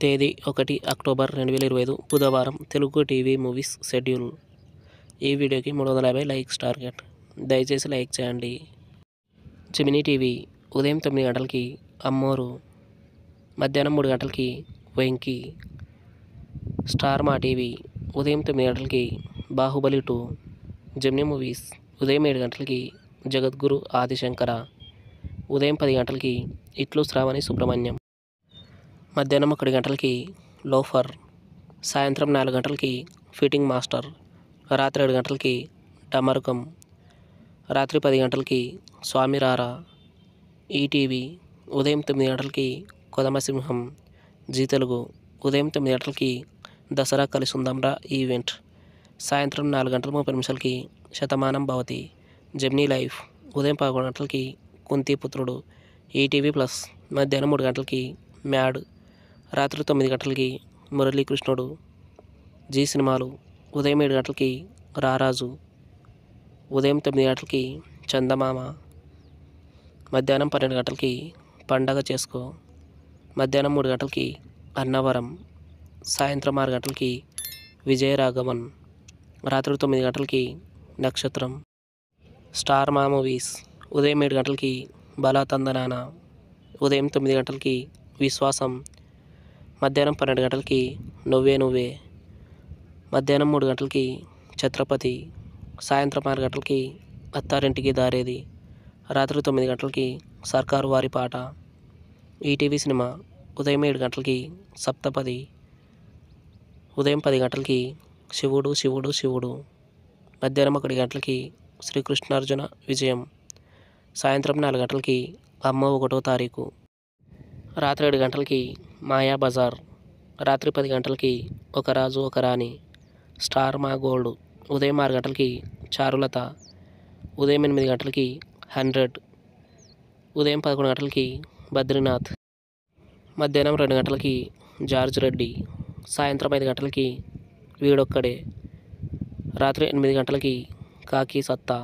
తేదీ 1 అక్టోబర్ 2025 బుధవారం. Telugu TV movies schedule. ఈ వీడియోకి 350 లైక్స్ టార్గెట్. దయచేసి లైక్ చేయండి. జెమినీ టీవీ ఉదయం 9 గంటలకి అమ్మోరు, మధ్యాహ్నం 3 గంటలకి వెంకీ. స్టార్ మా టీవీ ఉదయం 9 గంటలకి బాహుబలి 2. జెమినీ మూవీస్ ఉదయం 7 గంటలకి జగద్గురు ఆదిశంకర. ఉదయం 10 గంటలకి ఇట్లు శ్రావణి సుబ్రహ్మణ్యం. మధ్యాహ్నం 1 గంటలకి లోఫర్. సాయంత్రం 4 గంటలకి ఫిట్టింగ్ మాస్టర్. రాత్రి 7 గంటలకి డమరుకం. రాత్రి 10 గంటలకి స్వామి రారా. ఈటీవీ ఉదయం 9 గంటలకి కొదమసింహం. జీ తెలుగు ఉదయం 9 గంటలకి దసరా కలిసుందాంరా ఈవెంట్. సాయంత్రం 4 గంటల 30 నిమిషాలకి శతమానం భవతి. జెమినీ లైఫ్ ఉదయం 11 గంటలకి కుంతిపుత్రుడు. ఈటీవీ ప్లస్ మధ్యాహ్నం 3 గంటలకి మ్యాడ్. రాత్రి 9 గంటలకి మురళీకృష్ణుడు. జీ సినిమాలు ఉదయం 7 గంటలకి రారాజు. ఉదయం 9 గంటలకి చందమామ. మధ్యాహ్నం 12 గంటలకి పండగ చేసుకో. మధ్యాహ్నం 3 గంటలకి అన్నవరం. సాయంత్రం 6 గంటలకి విజయరాఘవన్. రాత్రి 9 గంటలకి నక్షత్రం. స్టార్ మా మూవీస్ ఉదయం 7 గంటలకి బలా తందనాన. ఉదయం 9 గంటలకి విశ్వాసం. మధ్యాహ్నం 12 గంటలకి నువ్వే నువ్వే. మధ్యాహ్నం 3 గంటలకి ఛత్రపతి. సాయంత్రం 6 గంటలకి అత్తారింటికి దారేది. రాత్రి 9 గంటలకి సర్కారు వారి పాట. ఈటీవీ సినిమా ఉదయం 7 గంటలకి సప్తపది. ఉదయం 10 గంటలకి శివుడు శివుడు శివుడు. మధ్యాహ్నం 1 గంటలకి శ్రీకృష్ణార్జున విజయం. సాయంత్రం 4 గంటలకి అమ్మో 1వ తారీఖు. రాత్రి 7 గంటలకి మాయాబజార్. రాత్రి 10 గంటలకి ఒక రాజు ఒక రాణి. స్టార్ మా గోల్డ్ ఉదయం 6 గంటలకి చారులత. ఉదయం 8 గంటలకి 100. ఉదయం 11 గంటలకి బద్రీనాథ్. మధ్యాహ్నం 2 గంటలకి జార్జ్ రెడ్డి. సాయంత్రం 5 గంటలకి వీడొక్కడే. రాత్రి 8 గంటలకి కాకి సత్తా.